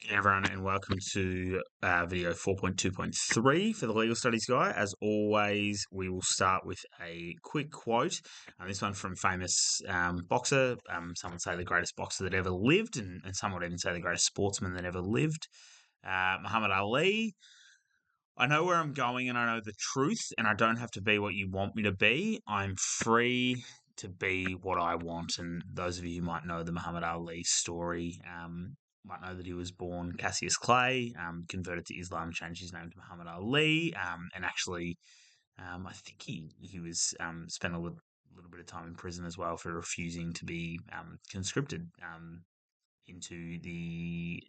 Hey everyone, and welcome to video 4.2.3 for the Legal Studies Guy. As always, we will start with a quick quote. This one from famous boxer. Some would say the greatest boxer that ever lived, and some would even say the greatest sportsman that ever lived. Muhammad Ali. I know where I'm going and I know the truth, and I don't have to be what you want me to be. I'm free to be what I want. And those of you who might know the Muhammad Ali story might know that he was born Cassius Clay, converted to Islam, changed his name to Muhammad Ali, and actually, I think he was spent a little bit of time in prison as well for refusing to be conscripted into the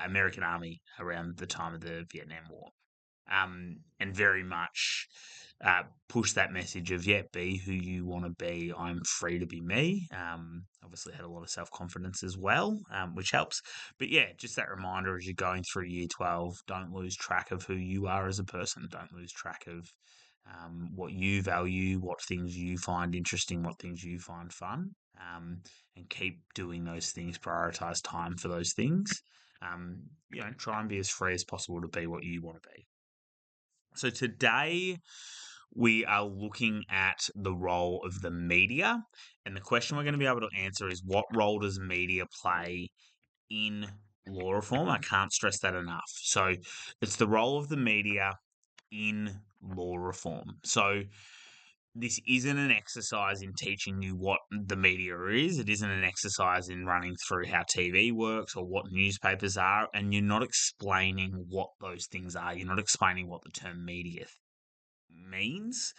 American Army around the time of the Vietnam War, and very much push that message of, yeah, be who you want to be. I'm free to be me. Obviously had a lot of self-confidence as well, which helps. But yeah, just that reminder as you're going through year 12, don't lose track of who you are as a person. Don't lose track of what you value, what things you find interesting, what things you find fun, and keep doing those things. Prioritize time for those things. Try and be as free as possible to be what you want to be. So today we are looking at the role of the media. And the question we're going to be able to answer is, what role does media play in law reform? I can't stress that enough. So it's the role of the media in law reform. So this isn't an exercise in teaching you what the media is. It isn't an exercise in running through how TV works or what newspapers are. And you're not explaining what those things are. You're not explaining what the term media means.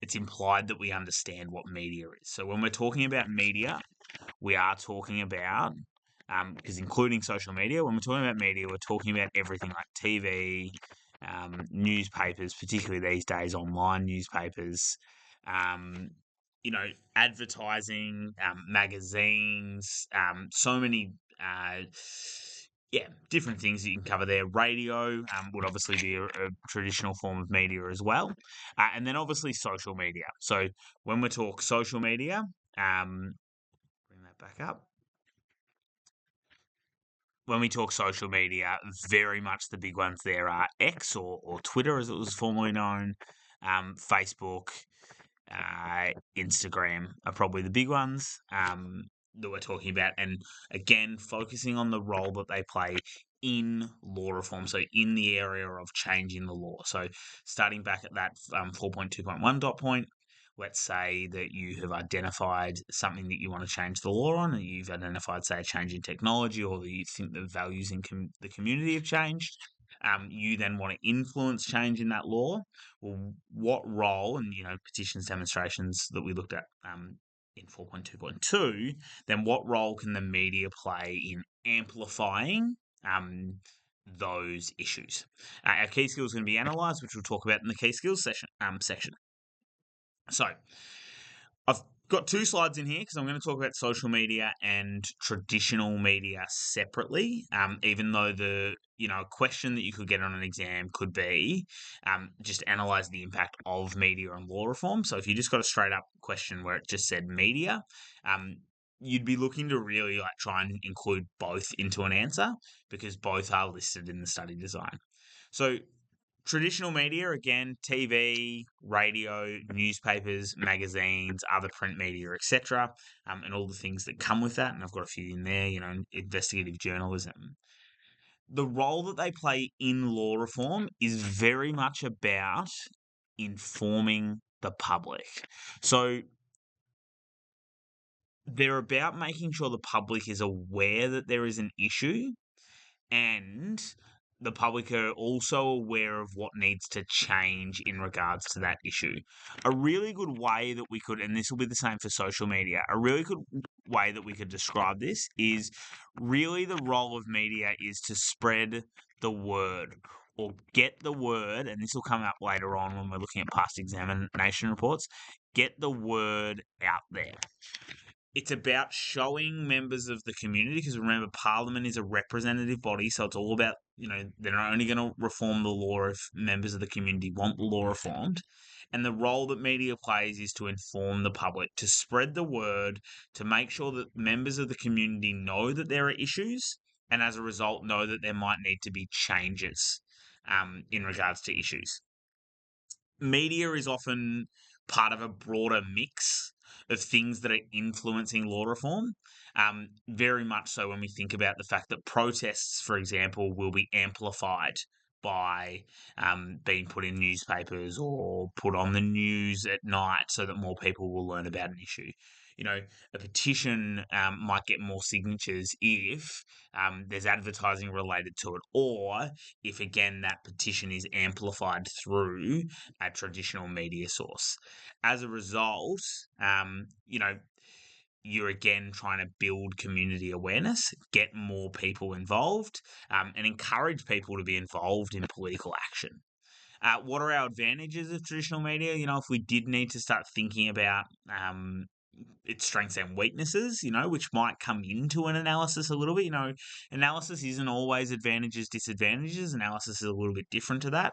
It's implied that we understand what media is. So when we're talking about media, we are talking about, because including social media, when we're talking about media, we're talking about everything like TV, newspapers, particularly these days, online newspapers, um, advertising, magazines, so many, different things that you can cover there. Radio would obviously be a traditional form of media as well. And then obviously social media. So when we talk social media, bring that back up. When we talk social media, very much the big ones there are X or Twitter, as it was formerly known, Facebook, Instagram are probably the big ones that we're talking about. And again, focusing on the role that they play in law reform, so in the area of changing the law. So starting back at that 4.2.1 dot point, let's say that you have identified something that you want to change the law on, and you've identified, say, a change in technology, or that you think the values in the community have changed. You then want to influence change in that law. Well, what role, and petitions, demonstrations that we looked at in 4.2.2, then what role can the media play in amplifying those issues? Our key skills are going to be analysed, which we'll talk about in the key skills section. So I've got two slides in here because I'm going to talk about social media and traditional media separately. Even though the question that you could get on an exam could be just analyze the impact of media on law reform. So if you just got a straight up question where it just said media, you'd be looking to really try and include both into an answer because both are listed in the study design. So traditional media, again, TV, radio, newspapers, magazines, other print media, etc., and all the things that come with that. And I've got a few in there, investigative journalism. The role that they play in law reform is very much about informing the public. So they're about making sure the public is aware that there is an issue, and the public are also aware of what needs to change in regards to that issue. A really good way that we could, and this will be the same for social media, a really good way that we could describe this is really the role of media is to spread the word or get the word, and this will come up later on when we're looking at past examination reports, get the word out there. It's about showing members of the community, because remember, Parliament is a representative body, so it's all about, they're not only going to reform the law if members of the community want the law reformed. And the role that media plays is to inform the public, to spread the word, to make sure that members of the community know that there are issues, and as a result, know that there might need to be changes in regards to issues. Media is often part of a broader mix of things that are influencing law reform. Very much so when we think about the fact that protests, for example, will be amplified by being put in newspapers or put on the news at night so that more people will learn about an issue. You know, a petition might get more signatures if there's advertising related to it, or if, again, that petition is amplified through a traditional media source. As a result, you're again trying to build community awareness, get more people involved, and encourage people to be involved in political action. What are our advantages of traditional media? If we did need to start thinking about its strengths and weaknesses, which might come into an analysis a little bit. Analysis isn't always advantages, disadvantages. Analysis is a little bit different to that.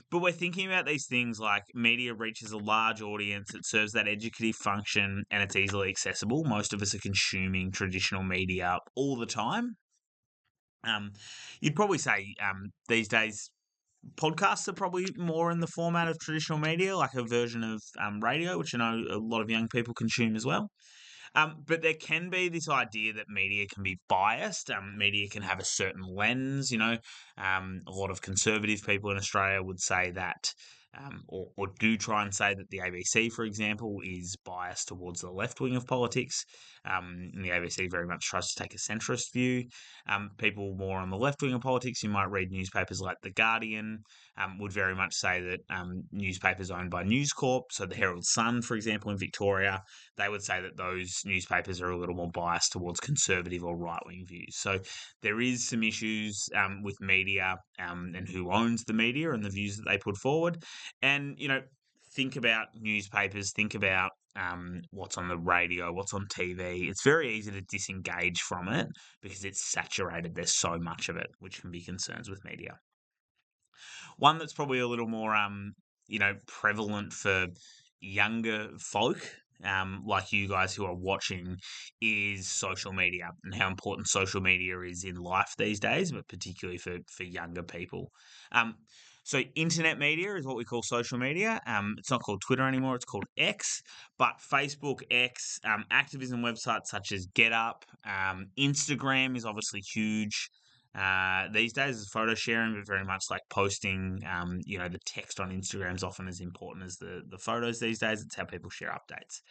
But we're thinking about these things like media reaches a large audience, it serves that educative function, and it's easily accessible. Most of us are consuming traditional media all the time. You'd probably say these days podcasts are probably more in the format of traditional media, like a version of radio, which I know a lot of young people consume as well. But there can be this idea that media can be biased. Media can have a certain lens. A lot of conservative people in Australia would say that, or do try and say that the ABC, for example, is biased towards the left wing of politics. And the ABC very much tries to take a centrist view. People more on the left wing of politics, who might read newspapers like The Guardian, would very much say that newspapers owned by News Corp, so the Herald Sun, for example, in Victoria, they would say that those newspapers are a little more biased towards conservative or right-wing views. So there is some issues with media and who owns the media and the views that they put forward. And, think about newspapers, think about what's on the radio, what's on TV. It's very easy to disengage from it because it's saturated. There's so much of it, which can be concerns with media. One that's probably a little more, prevalent for younger folk, like you guys who are watching, is social media and how important social media is in life these days, but particularly for younger people. So internet media is what we call social media. It's not called Twitter anymore. It's called X. But Facebook, X, activism websites such as GetUp, Instagram is obviously huge. These days is photo sharing, but very much like posting. The text on Instagram is often as important as the photos these days. It's how people share updates.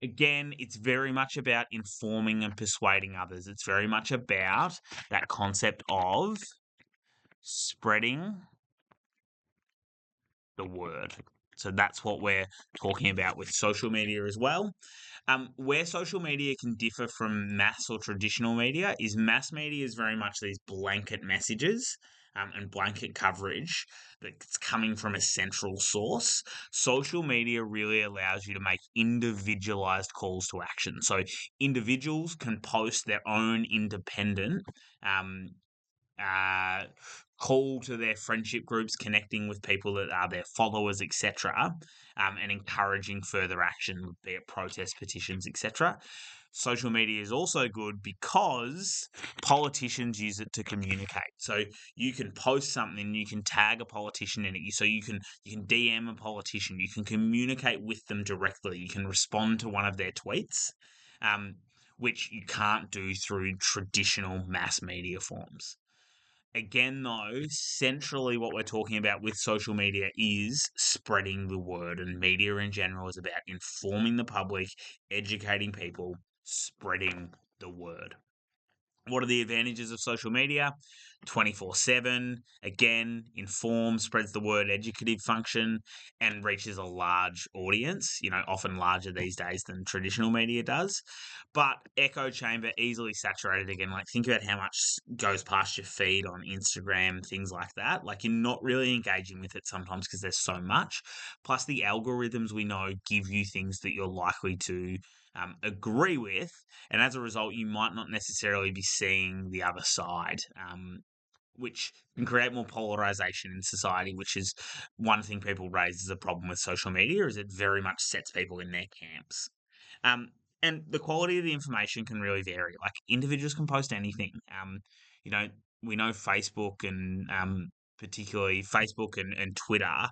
Again, it's very much about informing and persuading others. It's very much about that concept of spreading the word. So that's what we're talking about with social media as well. Where social media can differ from mass or traditional media is mass media is very much these blanket messages and blanket coverage that's coming from a central source. Social media really allows you to make individualized calls to action. So individuals can post their own independent uh, call to their friendship groups, connecting with people that are their followers, etc., and encouraging further action, be it protests, petitions, etc. Social media is also good because politicians use it to communicate. So you can post something, you can tag a politician in it. So you can DM a politician, you can communicate with them directly, you can respond to one of their tweets, which you can't do through traditional mass media forms. Again, though, centrally what we're talking about with social media is spreading the word, and media in general is about informing the public, educating people, spreading the word. What are the advantages of social media? 24/7, again, informs, spreads the word, educative function, and reaches a large audience, often larger these days than traditional media does. But echo chamber, easily saturated again. Like, think about how much goes past your feed on Instagram, things like that. Like, you're not really engaging with it sometimes because there's so much. Plus, the algorithms we know give you things that you're likely to agree with, and as a result, you might not necessarily be seeing the other side, which can create more polarization in society, which is one thing people raise as a problem with social media, is it very much sets people in their camps. And the quality of the information can really vary. Like individuals can post anything. You know, we know Facebook and particularly Facebook and Twitter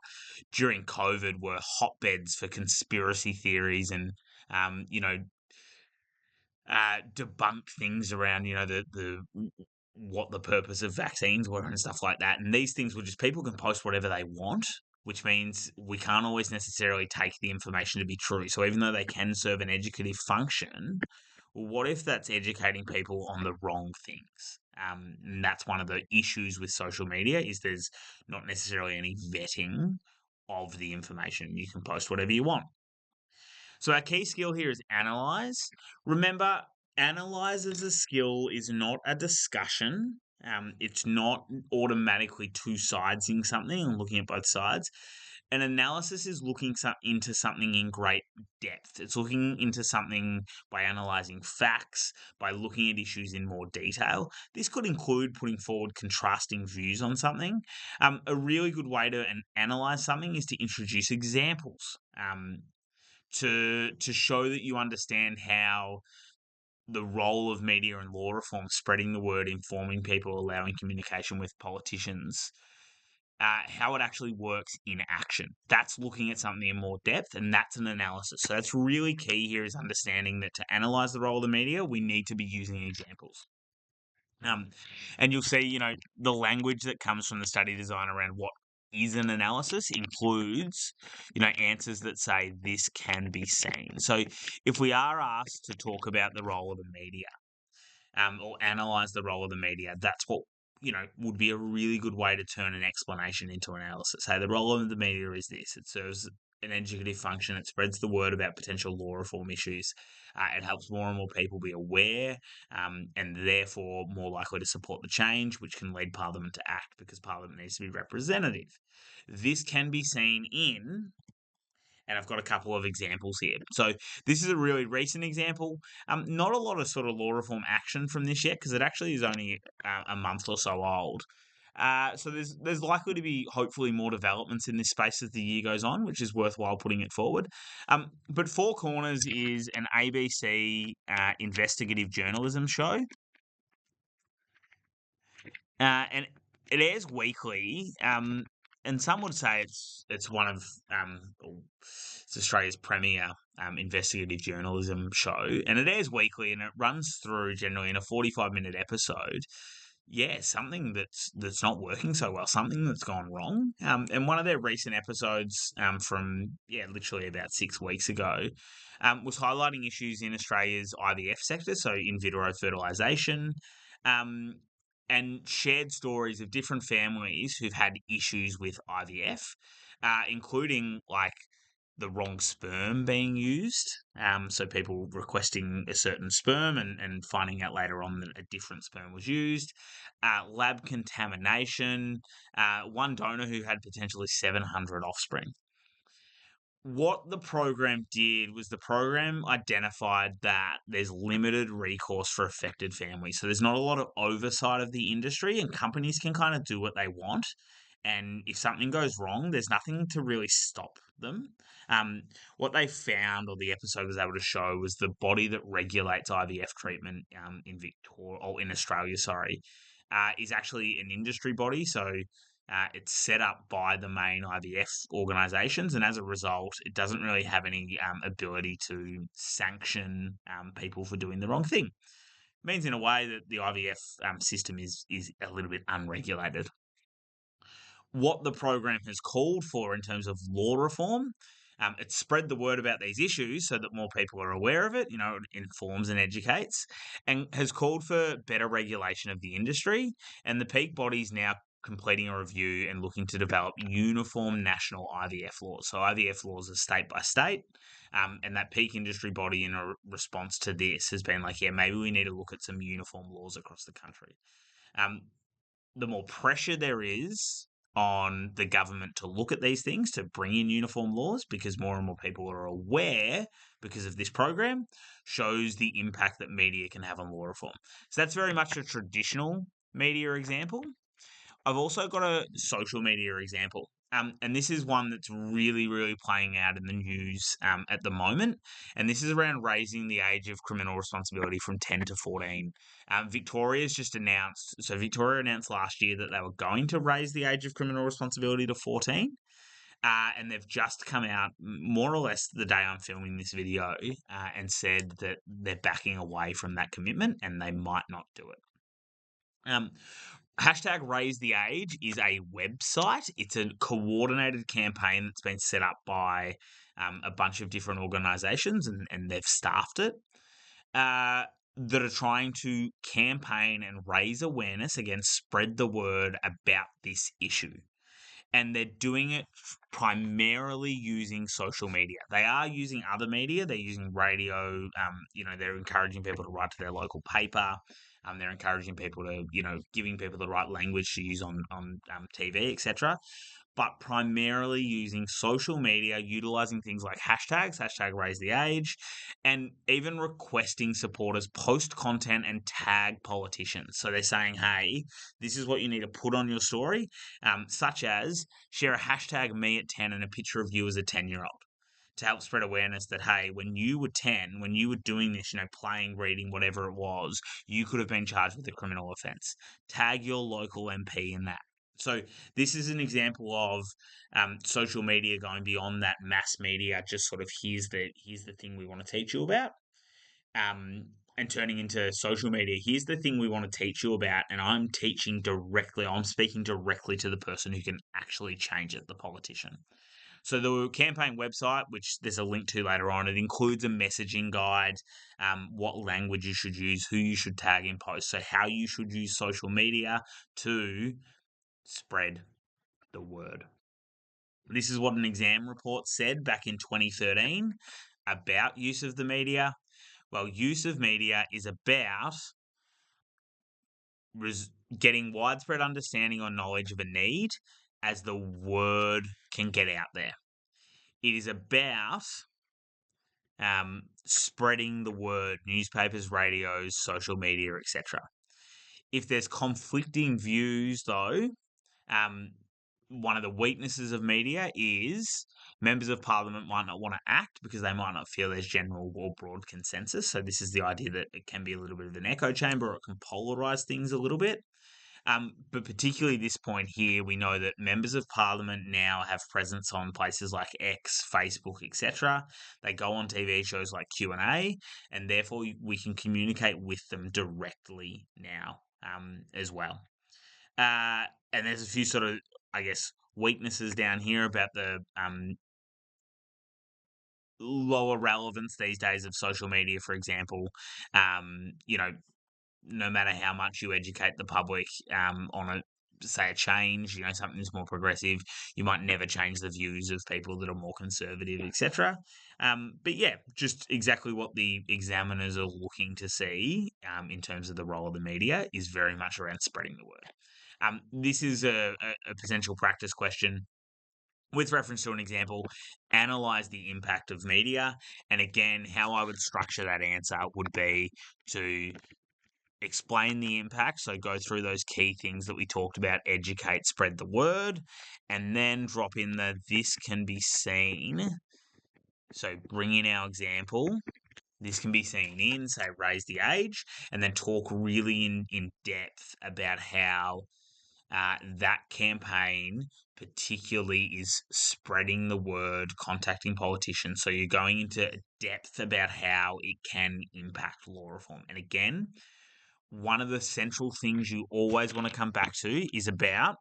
during COVID were hotbeds for conspiracy theories and um, you know debunk things around the what the purpose of vaccines were and stuff like that. And these things were just people can post whatever they want, which means we can't always necessarily take the information to be true. So even though they can serve an educative function, well, what if that's educating people on the wrong things? And that's one of the issues with social media is there's not necessarily any vetting of the information. You can post whatever you want. So our key skill here is analyze. Remember, analyze as a skill is not a discussion. It's not automatically two sidesing something and looking at both sides. An analysis is looking into something in great depth. It's looking into something by analysing facts, by looking at issues in more detail. This could include putting forward contrasting views on something. A really good way to analyse something is to introduce examples. To show that you understand how the role of media and law reform, spreading the word, informing people, allowing communication with politicians, how it actually works in action. That's looking at something in more depth, and that's an analysis. So that's really key here is understanding that to analyze the role of the media, we need to be using examples. Um, and you'll see, the language that comes from the study design around what is an analysis includes, answers that say this can be seen. So if we are asked to talk about the role of the media, or analyze the role of the media, that's what would be a really good way to turn an explanation into analysis. Hey, the role of the media is this: it serves an educative function. It spreads the word about potential law reform issues. It helps more and more people be aware, and therefore more likely to support the change, which can lead Parliament to act because Parliament needs to be representative. This can be seen in, and I've got a couple of examples here. So this is a really recent example. Not a lot of sort of law reform action from this yet because it actually is only a month or so old. So there's likely to be hopefully more developments in this space as the year goes on, which is worthwhile putting it forward. But Four Corners is an ABC investigative journalism show, and it airs weekly. And some would say it's one of it's Australia's premier investigative journalism show, and it airs weekly, and it runs through generally in a 45-minute episode. Yeah, something that's not working so well, something that's gone wrong. And one of their recent episodes from literally about 6 weeks ago was highlighting issues in Australia's IVF sector, so in vitro fertilisation. Um, and shared stories of different families who've had issues with IVF, including like the wrong sperm being used. So people requesting a certain sperm and finding out later on that a different sperm was used. Lab contamination. One donor who had potentially 700 offspring. What the program did was the program identified that there's limited recourse for affected families. So there's not a lot of oversight of the industry, and companies can kind of do what they want. And if something goes wrong, there's nothing to really stop them. What they found, or the episode was able to show, was the body that regulates IVF treatment in Victoria, or in Australia, sorry, is actually an industry body. So it's set up by the main IVF organisations, and as a result, it doesn't really have any ability to sanction people for doing the wrong thing. It means, in a way, that the IVF system is a little bit unregulated. What the program has called for in terms of law reform, it's spread the word about these issues so that more people are aware of it, it informs and educates, and has called for better regulation of the industry. And the peak body's now completing a review and looking to develop uniform national IVF laws. So IVF laws are state by state. And that peak industry body, in a response to this, has been like, yeah, maybe we need to look at some uniform laws across the country. Um, the more pressure there is on the government to look at these things, to bring in uniform laws, because more and more people are aware because of this program, shows the impact that media can have on law reform. So that's very much a traditional media example. I've also got a social media example. And this is one that's really, really playing out in the news at the moment. And this is around raising the age of criminal responsibility from 10 to 14. Victoria's just announced, so Victoria announced last year that they were going to raise the age of criminal responsibility to 14. And they've just come out, more or less the day I'm filming this video, and said that they're backing away from that commitment and they might not do it. Hashtag Raise the Age is a website. It's a coordinated campaign that's been set up by a bunch of different organisations, and they've staffed it, that are trying to campaign and raise awareness, again, spread the word about this issue. And they're doing it primarily using social media. They are using other media. They're using radio. They're encouraging people to write to their local paper. They're encouraging people to, giving people the right language to use on TV, etc. But primarily using social media, utilizing things like hashtags, hashtag raise the age, and even requesting supporters post content and tag politicians. So they're saying, hey, this is what you need to put on your story, such as share a hashtag me at 10 and a picture of you as a 10-year-old to help spread awareness that, hey, when you were 10, when you were doing this, playing, reading, whatever it was, you could have been charged with a criminal offence. Tag your local MP in that. So this is an example of social media going beyond that mass media, just sort of here's the thing we want to teach you about, and turning into social media. Here's the thing we want to teach you about, and I'm speaking directly to the person who can actually change it, the politician. So the campaign website, which there's a link to later on, it includes a messaging guide, what language you should use, who you should tag in posts, so how you should use social media to spread the word. This is what an exam report said back in 2013 about use of the media. Well, use of media is about getting widespread understanding or knowledge of a need as the word can get out there. It is about spreading the word, newspapers, radios, social media, etc. If there's conflicting views, though, one of the weaknesses of media is members of parliament might not want to act because they might not feel there's general or broad consensus. So this is the idea that it can be a little bit of an echo chamber, or it can polarize things a little bit. But particularly this point here, we know that members of parliament now have presence on places like X, Facebook, etc. They go on TV shows like Q&A, and therefore we can communicate with them directly now as well. And there's a few sort of, I guess, weaknesses down here about the lower relevance these days of social media, for example. No matter how much you educate the public on a change, something that's more progressive, you might never change the views of people that are more conservative, etc. But yeah, just exactly what the examiners are looking to see in terms of the role of the media is very much around spreading the word. This is a potential practice question. With reference to an example, analyze the impact of media. And again, how I would structure that answer would be to explain the impact, so go through those key things that we talked about, educate, spread the word, and then drop in this can be seen. So bring in our example. This can be seen in, say, raise the age, and then talk really in depth about how that campaign particularly is spreading the word, contacting politicians. So you're going into depth about how it can impact law reform. And again, one of the central things you always want to come back to is about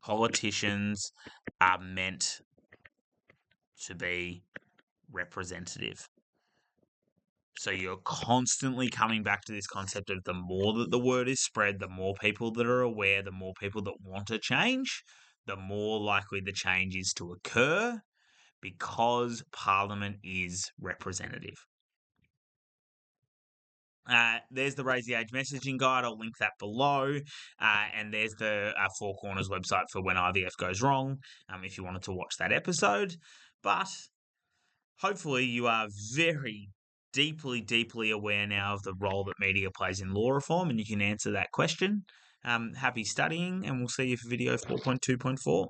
politicians are meant to be representative. So you're constantly coming back to this concept of the more that the word is spread, the more people that are aware, the more people that want to change, the more likely the change is to occur because Parliament is representative. There's the Raise the Age messaging guide. I'll link that below. And there's the Four Corners website for when IVF goes wrong, if you wanted to watch that episode. But hopefully you are very deeply, deeply aware now of the role that media plays in law reform, and you can answer that question. Happy studying, and we'll see you for video 4.2.4.